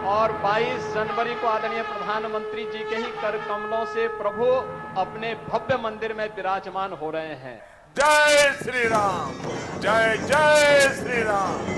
और 22 जनवरी को आदरणीय प्रधानमंत्री जी के ही कर कमलों से प्रभु अपने भव्य मंदिर में विराजमान हो रहे हैं। जय श्री राम, जय जय श्री राम।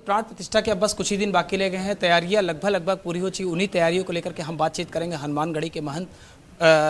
प्राण प्रतिष्ठा के अब बस कुछ ही दिन बाकी रह गए हैं। तैयारियां लगभग पूरी हो चुकी। उन्हीं तैयारियों को लेकर के हम बातचीत करेंगे। हनुमानगढ़ी के महंत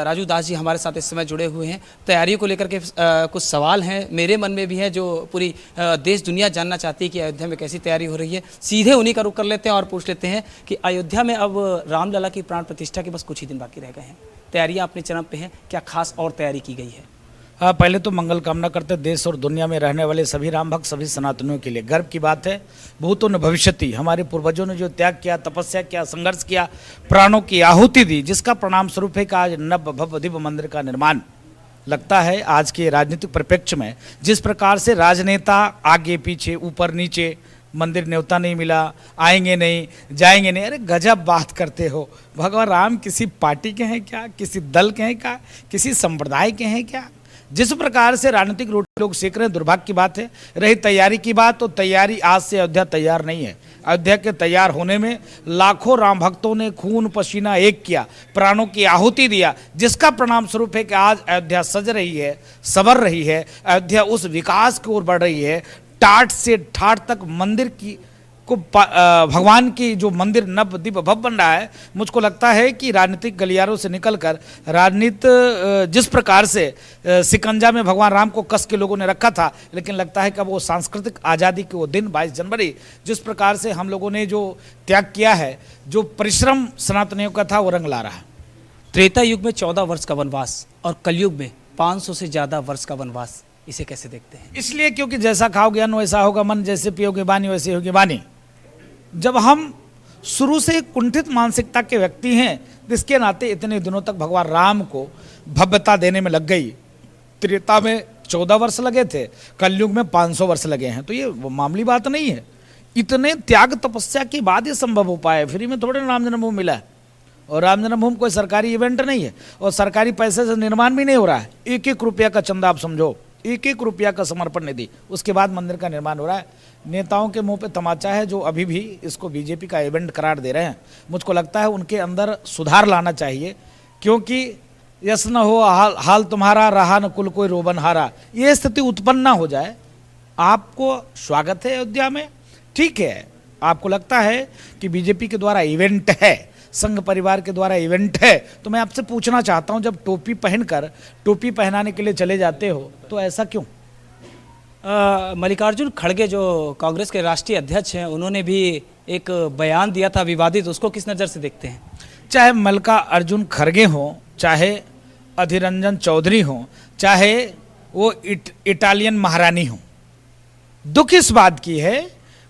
राजू दास जी हमारे साथ इस समय जुड़े हुए हैं। तैयारियों को लेकर के कुछ सवाल हैं मेरे मन में भी हैं जो पूरी देश दुनिया जानना चाहती है कि अयोध्या में कैसी तैयारी हो रही है। सीधे उन्हीं का रुख कर लेते हैं और पूछ लेते हैं कि अयोध्या में अब रामलला की प्राण प्रतिष्ठा के बस कुछ ही दिन बाकी रह गए हैं। तैयारियाँ अपने चरम पे हैं, क्या खास और तैयारी की गई है? पहले तो मंगल कामना करते देश और दुनिया में रहने वाले सभी राम भक्त, सभी सनातनियों के लिए गर्व की बात है। भूतो न भविष्यति, हमारे पूर्वजों ने जो त्याग किया, तपस्या किया, संघर्ष किया, प्राणों की आहुति दी, जिसका परिणाम स्वरूप है कि आज नव भव्य दिव्य मंदिर का निर्माण लगता है। आज के राजनीतिक परिप्रेक्ष्य में जिस प्रकार से राजनेता आगे पीछे ऊपर नीचे, मंदिर न्योता नहीं मिला, आएंगे नहीं, जाएंगे नहीं, अरे गजब बात करते हो। भगवान राम किसी पार्टी के हैं क्या? किसी दल के हैं क्या? किसी संप्रदाय के हैं क्या? जिस प्रकार से राजनीतिक रोटी लोग सेक रहे हैं, दुर्भाग्य की बात है। रही तैयारी की बात, तो तैयारी आज से अयोध्या तैयार नहीं है। अयोध्या के तैयार होने में लाखों राम भक्तों ने खून पसीना एक किया, प्राणों की आहुति दिया, जिसका परिणाम स्वरूप है कि आज अयोध्या सज रही है, संवर रही है। अयोध्या उस विकास की ओर बढ़ रही है। टाट से ठाट तक मंदिर की को भगवान की जो मंदिर नव दिव्य भव्य बन रहा है। मुझको लगता है कि राजनीतिक गलियारों से निकलकर राजनीति जिस प्रकार से सिकंजा में भगवान राम को कस के लोगों ने रखा था, लेकिन लगता है कि अब वो सांस्कृतिक आज़ादी के वो दिन 22 जनवरी जिस प्रकार से हम लोगों ने जो त्याग किया है, जो परिश्रम सनातनियों का था, वो रंग ला रहा है। त्रेता युग में 14 वर्ष का वनवास और कलयुग में 500 से ज़्यादा वर्ष का वनवास, इसे कैसे देखते हैं? इसलिए क्योंकि जैसा खाओगे अन्न वैसा होगा मन, जैसे पियोगे पानी वैसे होगी वाणी। जब हम शुरू से कुंठित मानसिकता के व्यक्ति हैं, जिसके नाते इतने दिनों तक भगवान राम को भव्यता देने में लग गई। त्रेता में 14 वर्ष लगे थे, कलयुग में 500 वर्ष लगे हैं, तो ये मामूली बात नहीं है। इतने त्याग तपस्या के बाद ये संभव हो पाया। फ्री में थोड़े राम जन्मभूमि मिला है, और राम जन्मभूमि कोई सरकारी इवेंट नहीं है, और सरकारी पैसे से निर्माण भी नहीं हो रहा है। 1-1 रुपया का चंदा आप समझो, 1-1 रुपया का समर्पण निधि, उसके बाद मंदिर का निर्माण हो रहा है। नेताओं के मुंह पे तमाचा है जो अभी भी इसको बीजेपी का इवेंट करार दे रहे हैं। मुझको लगता है उनके अंदर सुधार लाना चाहिए, क्योंकि यस न हो हाल तुम्हारा, रहा न कुल कोई रोबन हारा, ये स्थिति उत्पन्न ना हो जाए। आपको स्वागत है अयोध्या में, ठीक है। आपको लगता है कि बीजेपी के द्वारा इवेंट है, संघ परिवार के द्वारा इवेंट है, तो मैं आपसे पूछना चाहता हूं, जब टोपी पहनकर टोपी पहनाने के लिए चले जाते हो तो ऐसा क्यों? मल्लिकार्जुन खड़गे जो कांग्रेस के राष्ट्रीय अध्यक्ष हैं, उन्होंने भी एक बयान दिया था विवादित, उसको किस नज़र से देखते हैं? चाहे मल्लिकार्जुन खड़गे हों, चाहे अधीर रंजन चौधरी हों, चाहे वो इटालियन महारानी हों, दुख इस बात की है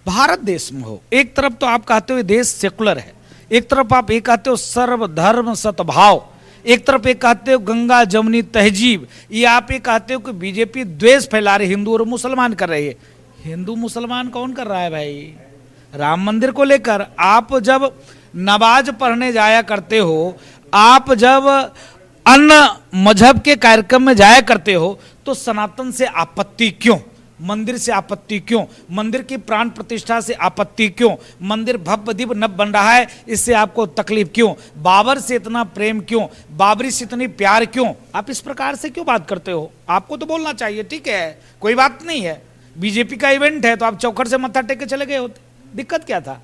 भारत देश में हो। एक तरफ तो आप कहते हो देश सेकुलर है, एक तरफ आप ये कहते हो सर्वधर्म सद्भाव, एक तरफ ये कहते हो गंगा जमुनी तहजीब, ये आप ये कहते हो कि बीजेपी द्वेष फैला रही, हिंदू और मुसलमान कर रही है। हिंदू मुसलमान कौन कर रहा है भाई? राम मंदिर को लेकर आप जब नमाज पढ़ने जाया करते हो, आप जब अन्य मजहब के कार्यक्रम में जाया करते हो, तो सनातन से आपत्ति क्यों? मंदिर से आपत्ति क्यों? मंदिर की प्राण प्रतिष्ठा से आपत्ति क्यों? मंदिर भव्य दिव्य नव बन रहा है, इससे आपको तकलीफ क्यों? बाबर से इतना प्रेम क्यों? बाबरी से इतनी प्यार क्यों? आप इस प्रकार से क्यों बात करते हो? आपको तो बोलना चाहिए, ठीक है, कोई बात नहीं है। बीजेपी का इवेंट है तो आप चौखट से मत्था टेक के चले गए होते, दिक्कत क्या था?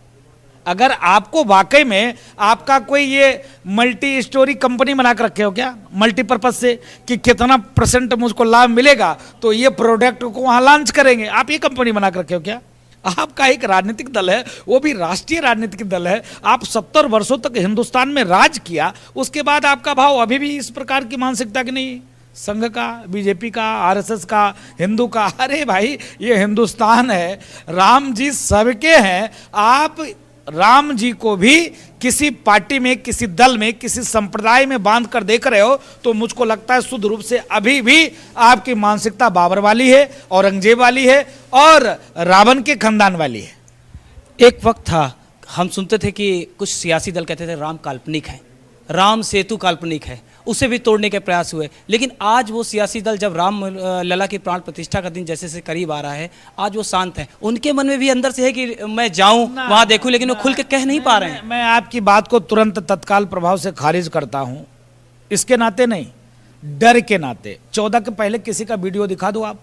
अगर आपको वाकई में आपका कोई ये मल्टी स्टोरी कंपनी बना कर रखे हो क्या, मल्टीपर्पज से, कि कितना % मुझको लाभ मिलेगा तो ये प्रोडक्ट को वहां लॉन्च करेंगे, आप ये कंपनी बना कर रखे हो क्या? आपका एक राजनीतिक दल है, वो भी राष्ट्रीय राजनीतिक दल है। आप 70 वर्षों तक हिंदुस्तान में राज किया, उसके बाद आपका भाव अभी भी इस प्रकार की मानसिकता की नहीं, संघ का, बीजेपी का, आरएसएस का, हिंदू का। अरे भाई, ये हिंदुस्तान है, राम जी सबके हैं। आप राम जी को भी किसी पार्टी में, किसी दल में, किसी संप्रदाय में बांध कर देख रहे हो तो मुझको लगता है शुद्ध रूप से अभी भी आपकी मानसिकता बाबर वाली है, औरंगजेब वाली है और रावण के खानदान वाली है। एक वक्त था हम सुनते थे कि कुछ सियासी दल कहते थे राम काल्पनिक है, राम सेतु काल्पनिक है, उसे भी तोड़ने के प्रयास हुए। लेकिन आज वो सियासी दल जब राम लला की प्राण प्रतिष्ठा का दिन जैसे से करीब आ रहा है, आज वो शांत है। उनके मन में भी अंदर से है कि मैं जाऊं वहां देखूं, लेकिन वो खुल के कह नहीं पा रहे हैं। मैं आपकी बात को तुरंत तत्काल प्रभाव से खारिज करता हूं, इसके नाते नहीं, डर के नाते। 14 के पहले किसी का वीडियो दिखा दो आप।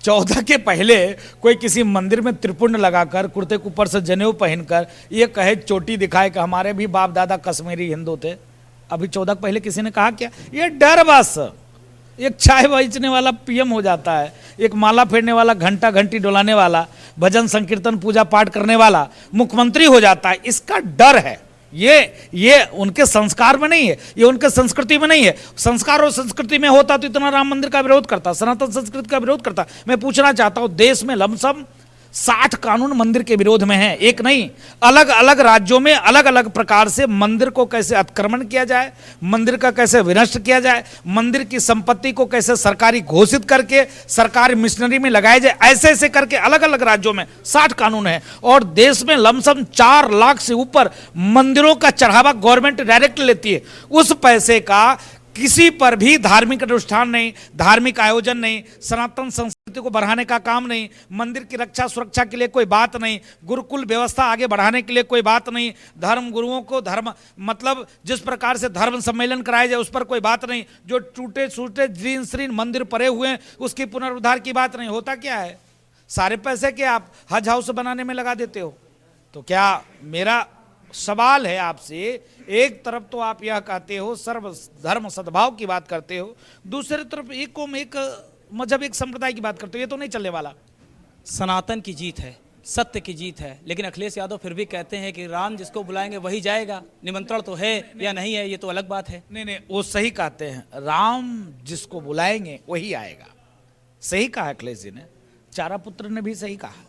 14 के पहले कोई किसी मंदिर में त्रिपुंड लगाकर, कुर्ते के ऊपर से जनेऊ पहनकर ये कहे, चोटी दिखाए कि हमारे भी बाप दादा कश्मीरी हिंदू थे। अभी 14 पहले किसी ने कहा क्या? ये डर बस। एक चाय बेचने वाला पीएम हो जाता है, एक माला फेरने वाला, घंटा घंटी डुलाने वाला, भजन संकीर्तन पूजा पाठ करने वाला मुख्यमंत्री हो जाता है। इसका डर है। ये उनके संस्कार में नहीं है, ये उनके संस्कृति में नहीं है। संस्कार और संस्कृति में होता तो इतना राम मंदिर का विरोध करता, सनातन संस्कृति का विरोध करता। मैं पूछना चाहता हूं, देश में लमसम 60 कानून मंदिर के विरोध में हैं, एक नहीं, अलग अलग राज्यों में अलग अलग प्रकार से मंदिर को कैसे अतिक्रमण किया जाए, मंदिर का कैसे विनष्ट किया जाए, मंदिर की संपत्ति को कैसे सरकारी घोषित करके सरकारी मिशनरी में लगाया जाए, ऐसे ऐसे करके अलग अलग राज्यों में 60 कानून है। और देश में लमसम 4 लाख से ऊपर मंदिरों का चढ़ावा गवर्नमेंट डायरेक्ट लेती है। उस पैसे का किसी पर भी धार्मिक अनुष्ठान नहीं, धार्मिक आयोजन नहीं, सनातन संस्कृति को बढ़ाने का काम नहीं, मंदिर की रक्षा सुरक्षा के लिए कोई बात नहीं, गुरुकुल व्यवस्था आगे बढ़ाने के लिए कोई बात नहीं, धर्म गुरुओं को धर्म मतलब जिस प्रकार से धर्म सम्मेलन कराया जाए उस पर कोई बात नहीं, जो टूटे छूटे जीर्ण शीर्ण मंदिर पड़े हुए हैं उसकी पुनरुद्धार की बात नहीं। होता क्या है, सारे पैसे के आप हज हाउस बनाने में लगा देते हो। तो क्या मेरा सवाल है आपसे, एक तरफ तो आप यह कहते हो सर्व धर्म सद्भाव की बात करते हो, दूसरी तरफ एक कौम, एक मजहब, एक संप्रदाय की बात करते हो, ये तो नहीं चलने वाला। सनातन की जीत है, सत्य की जीत है। लेकिन अखिलेश यादव फिर भी कहते हैं कि राम जिसको बुलाएंगे वही जाएगा, निमंत्रण तो है या नहीं है ये तो अलग बात है। नहीं, वो सही कहते हैं, राम जिसको बुलाएंगे वही आएगा। सही कहा अखिलेश जी ने, चारा पुत्र ने भी सही कहा,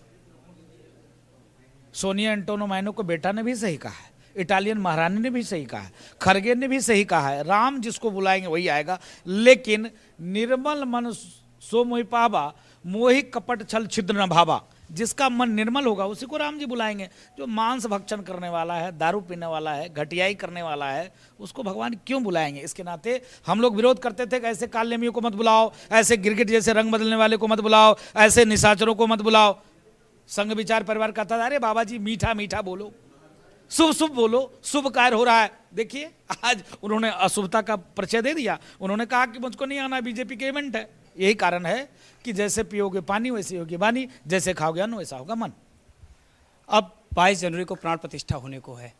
सोनिया एंटोनो मैनो को बेटा ने भी सही कहा है, इटालियन महारानी ने भी सही कहा है, खरगे ने भी सही कहा है, राम जिसको बुलाएंगे वही आएगा। लेकिन निर्मल मन सो मोहि पावा, मोहि कपट छल छिद्र न भावा। जिसका मन निर्मल होगा उसी को राम जी बुलाएंगे। जो मांस भक्षण करने वाला है, दारू पीने वाला है, घटियाई करने वाला है, उसको भगवान क्यों बुलाएंगे? इसके नाते हम लोग विरोध करते थे कि ऐसे कालनेमियों को मत बुलाओ, ऐसे गिरगिट जैसे रंग बदलने वाले को मत बुलाओ, ऐसे निशाचरों को मत बुलाओ। संघ विचार परिवार कहता था, अरे बाबा जी मीठा मीठा बोलो, शुभ शुभ बोलो, शुभ कार्य हो रहा है। देखिए आज उन्होंने अशुभता का परिचय दे दिया। उन्होंने कहा कि मुझको नहीं आना, बीजेपी के इवेंट है। यही कारण है कि जैसे पियोगे पानी वैसे होगी वाणी, जैसे खाओगे अन्न वैसा होगा मन। अब 22 जनवरी को प्राण प्रतिष्ठा होने को है।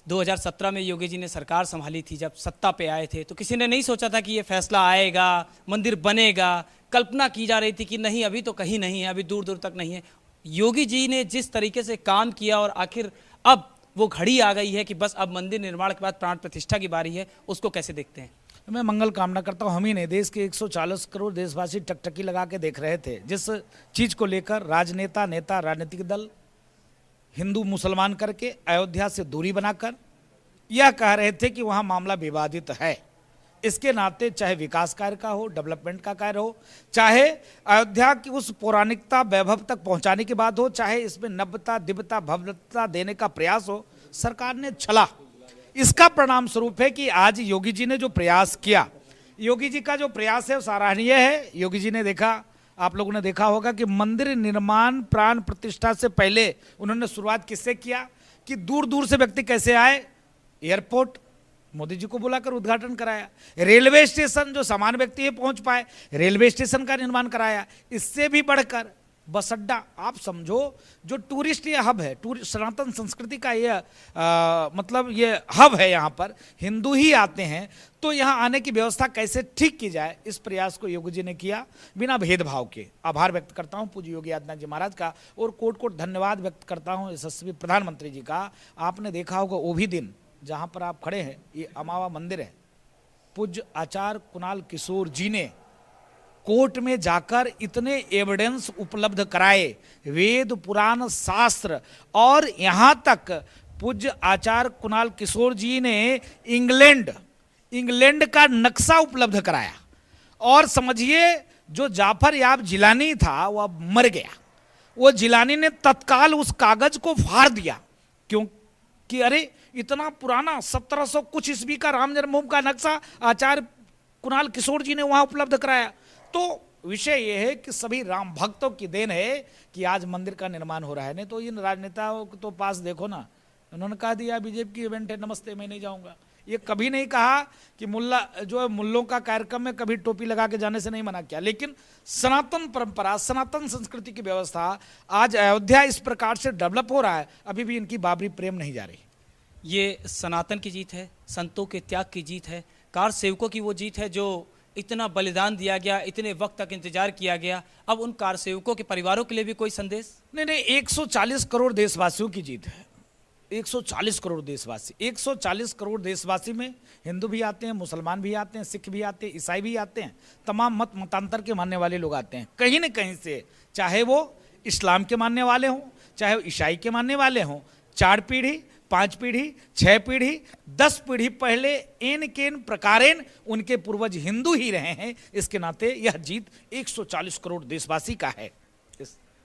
2017 में योगी जी ने सरकार संभाली थी, जब सत्ता पे आए थे तो किसी ने नहीं सोचा था कि ये फैसला आएगा, मंदिर बनेगा। कल्पना की जा रही थी कि नहीं अभी तो कहीं नहीं है, अभी दूर दूर तक नहीं है। योगी जी ने जिस तरीके से काम किया और आखिर अब वो घड़ी आ गई है कि बस अब मंदिर निर्माण के बाद प्राण प्रतिष्ठा की बारी है, उसको कैसे देखते हैं? मैं मंगल कामना करता हूँ। हम ही नहीं, देश के 140 करोड़ देशवासी टकटकी लगा के देख रहे थे। जिस चीज को लेकर राजनेता, नेता, राजनीतिक दल हिंदू मुसलमान करके अयोध्या से दूरी बनाकर यह कह रहे थे कि वहाँ मामला विवादित है। इसके नाते चाहे विकास कार्य का हो, डेवलपमेंट का कार्य हो, चाहे अयोध्या की उस पौराणिकता वैभव तक पहुंचाने की बात हो, चाहे इसमें नव्यता, दिव्यता, भव्यता देने का प्रयास हो, सरकार ने छला। इसका परिणाम स्वरूप है कि आज योगी जी ने जो प्रयास किया, योगी जी का जो प्रयास है वो सराहनीय है। योगी जी ने देखा, आप लोगों ने देखा होगा कि मंदिर निर्माण प्राण प्रतिष्ठा से पहले उन्होंने शुरुआत किससे किया कि दूर दूर से व्यक्ति कैसे आए। एयरपोर्ट मोदी जी को बुलाकर उद्घाटन कराया, रेलवे स्टेशन जो सामान्य व्यक्ति है पहुंच पाए, रेलवे स्टेशन का निर्माण कराया। इससे भी बढ़कर बस अड्डा, आप समझो जो टूरिस्ट ये हब है, सनातन संस्कृति का ये मतलब ये हब है, यहाँ पर हिंदू ही आते हैं, तो यहाँ आने की व्यवस्था कैसे ठीक की जाए, इस प्रयास को योगी जी ने किया बिना भेदभाव के। आभार व्यक्त करता हूँ पूज्य योगी आदित्यनाथ जी महाराज का, और कोट कोट धन्यवाद व्यक्त करता हूँ यशस्वी प्रधानमंत्री जी का। आपने देखा होगा वो भी दिन जहाँ पर आप खड़े हैं, ये अमावा मंदिर है, पूज्य आचार्य कुणाल किशोर जी ने कोर्ट में जाकर इतने एविडेंस उपलब्ध कराए, वेद पुराण शास्त्र, और यहां तक पूज्य आचार्य कुणाल किशोर जी ने इंग्लैंड का नक्शा उपलब्ध कराया। और समझिए जो जाफर याब जिलानी था वह मर गया। वो जिलानी ने तत्काल उस कागज को फाड़ दिया, क्योंकि अरे इतना पुराना 1700 कुछ ईस्वी का राम जन्मभूमि का नक्शा आचार्य कुणाल किशोर जी ने वहां उपलब्ध कराया। तो विषय यह है कि सभी राम भक्तों की देन है कि आज मंदिर का निर्माण हो रहा है। नहीं तो इन राजनेताओं को तो पास देखो ना, उन्होंने कहा दिया बीजेपी की इवेंट है, नमस्ते मैं नहीं जाऊंगा। ये कभी नहीं कहा कि मुल्ला जो है मुल्लों का कार्यक्रम में कभी टोपी लगा के जाने से नहीं मना किया। लेकिन सनातन परंपरा, सनातन संस्कृति की व्यवस्था आज अयोध्या इस प्रकार से डेवलप हो रहा है, अभी भी इनकी बाबरी प्रेम नहीं जा रही। ये सनातन की जीत है, संतों के त्याग की जीत है, कार सेवकों की वो जीत है जो इतना बलिदान दिया गया, इतने वक्त तक इंतजार किया गया। अब उन कार सेवकों के परिवारों के लिए भी कोई संदेश नहीं, 140 करोड़ देशवासियों की जीत है। 140 करोड़ देशवासी, 140 करोड़ देशवासी में हिंदू भी आते हैं, मुसलमान भी आते हैं, सिख भी आते हैं, ईसाई भी आते हैं, तमाम मतांतर के मानने वाले लोग आते हैं कहीं न कहीं से, चाहे वो इस्लाम के मानने वाले हों, चाहे वो ईसाई के मानने वाले हों। 4 पीढ़ी, 5 पीढ़ी, 6 पीढ़ी, 10 पीढ़ी पहले एन केन प्रकारेण उनके पूर्वज हिंदू ही रहे हैं। इसके नाते यह जीत 140 करोड़ देशवासी का है।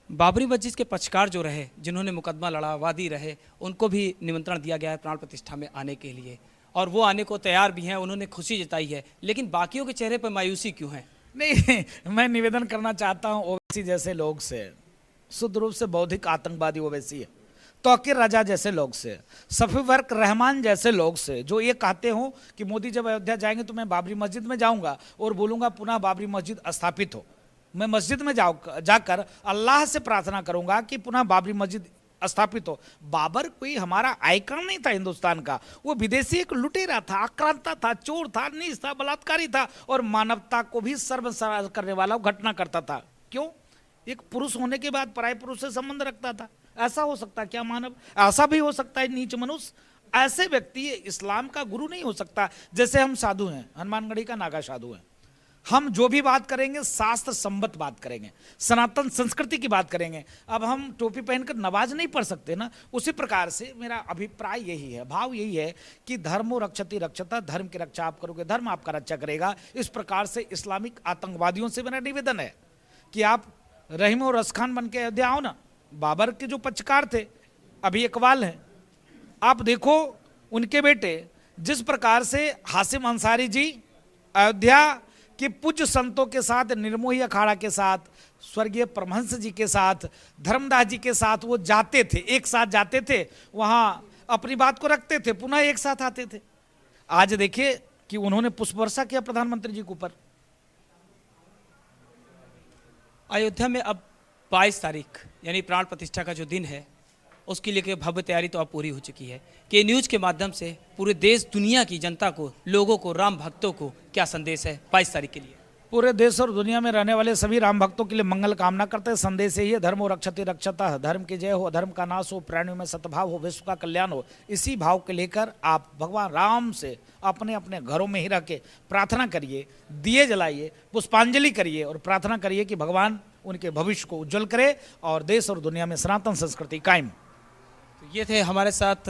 बाबरी मस्जिद के पक्षकार जो रहे, जिन्होंने मुकदमा लड़ा, वादी रहे, उनको भी निमंत्रण दिया गया है प्राण प्रतिष्ठा में आने के लिए, और वो आने को तैयार भी हैं, उन्होंने खुशी जताई है। लेकिन बाकियों के चेहरे पर मायूसी क्यों है? नहीं, मैं निवेदन करना चाहता हूं ओवैसी जैसे लोग से, शुद्ध रूप से बौद्धिक आतंकवादी ओवैसी है, तौकीर राजा जैसे लोग से, सफी वर्क रहमान जैसे लोग से, जो ये कहते हो कि मोदी जब अयोध्या जाएंगे तो मैं बाबरी मस्जिद में जाऊंगा और बोलूंगा पुनः बाबरी मस्जिद स्थापित हो। मैं मस्जिद में जाकर अल्लाह से प्रार्थना करूंगा कि पुनः बाबरी मस्जिद स्थापित हो। बाबर कोई हमारा आइकन नहीं था हिंदुस्तान का, वो विदेशी एक लुटेरा था, आक्रांता था, चोर था, नीच था, बलात्कारी था, और मानवता को भी सर्वनाश करने वाला घटना करता था। क्यों? एक पुरुष होने के बाद पराये पुरुष से संबंध रखता था। ऐसा हो सकता है क्या मानव? ऐसा भी हो सकता है नीच मनुष्य? ऐसे व्यक्ति इस्लाम का गुरु नहीं हो सकता। जैसे हम साधु हैं, हनुमानगढ़ी का नागा साधु हैं, हम जो भी बात करेंगे शास्त्र संबद्ध बात करेंगे, सनातन संस्कृति की बात करेंगे। अब हम टोपी पहनकर नमाज नहीं पढ़ सकते ना। उसी प्रकार से मेरा अभिप्राय यही है, भाव यही है कि धर्मो रक्षति रक्षता, धर्म की रक्षा आप करोगे, धर्म आपका रक्षा करेगा। इस प्रकार से इस्लामिक आतंकवादियों से मेरा निवेदन है कि आप रहीम और रसखान बन के अयोध्या आओ ना। बाबर के जो पक्षकार थे अभी इकबाल हैं, आप देखो उनके बेटे जिस प्रकार से हासिम अंसारी जी अयोध्या कि पूज्य संतों के साथ, निर्मोही अखाड़ा के साथ, स्वर्गीय परमहंस जी के साथ, धर्मदास जी के साथ वो जाते थे, एक साथ जाते थे, वहां अपनी बात को रखते थे, पुनः एक साथ आते थे। आज देखिए कि उन्होंने पुष्प वर्षा किया प्रधानमंत्री जी के ऊपर। अयोध्या में अब 22 तारीख यानी प्राण प्रतिष्ठा का जो दिन है, उसके लिए भव्य तैयारी तो अब पूरी हो चुकी है। के न्यूज़ के माध्यम से पूरे देश दुनिया की जनता को, लोगों को, राम भक्तों को क्या संदेश है 22 तारीख के लिए? पूरे देश और दुनिया में रहने वाले सभी राम भक्तों के लिए मंगल कामना करते हैं। संदेश यही है, धर्मो रक्षति रक्षतः, धर्म की जय हो, अधर्म का नाश हो, प्राणियों में सद्भाव हो, विश्व का कल्याण हो। इसी भाव के लेकर आप भगवान राम से अपने अपने घरों में ही रह के प्रार्थना करिए, दिए जलाइए, पुष्पांजलि करिए और प्रार्थना करिए कि भगवान उनके भविष्य को उज्जवल करे और देश और दुनिया में सनातन संस्कृति कायम। तो ये थे हमारे साथ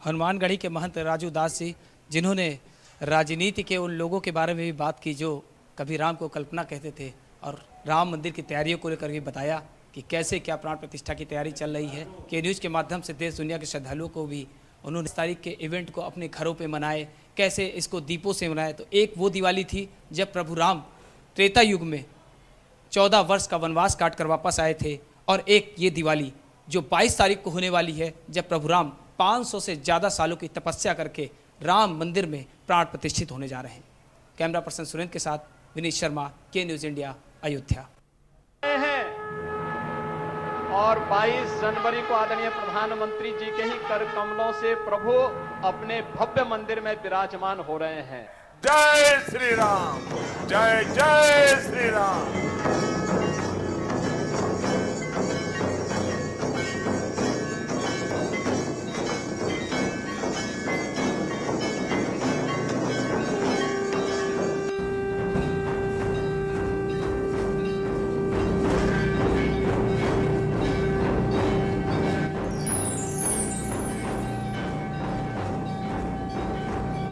हनुमानगढ़ी के महंत राजू दास जी, जिन्होंने राजनीति के उन लोगों के बारे में भी बात की जो कभी राम को कल्पना कहते थे, और राम मंदिर की तैयारियों को लेकर भी बताया कि कैसे क्या प्राण प्रतिष्ठा की तैयारी चल रही है। के न्यूज़ के माध्यम से देश दुनिया के श्रद्धालुओं को भी उन्होंने इस तारीख के इवेंट को अपने घरों पे मनाए, कैसे इसको दीपों से मनाए। तो एक वो दिवाली थी जब प्रभु राम त्रेता युग में 14 वर्ष का वनवास काट कर वापस आए थे, और एक ये दिवाली जो 22 तारीख को होने वाली है जब प्रभु राम 500 से ज़्यादा सालों की तपस्या करके राम मंदिर में प्राण प्रतिष्ठित होने जा रहे हैं। कैमरा पर्सन सुरेंद्र के साथ विनीत शर्मा, के न्यूज़ इंडिया, अयोध्या। और 22 जनवरी को आदरणीय प्रधानमंत्री जी के ही कर कमलों से प्रभु अपने भव्य मंदिर में विराजमान हो रहे हैं। जय श्री राम, जय जय श्री राम।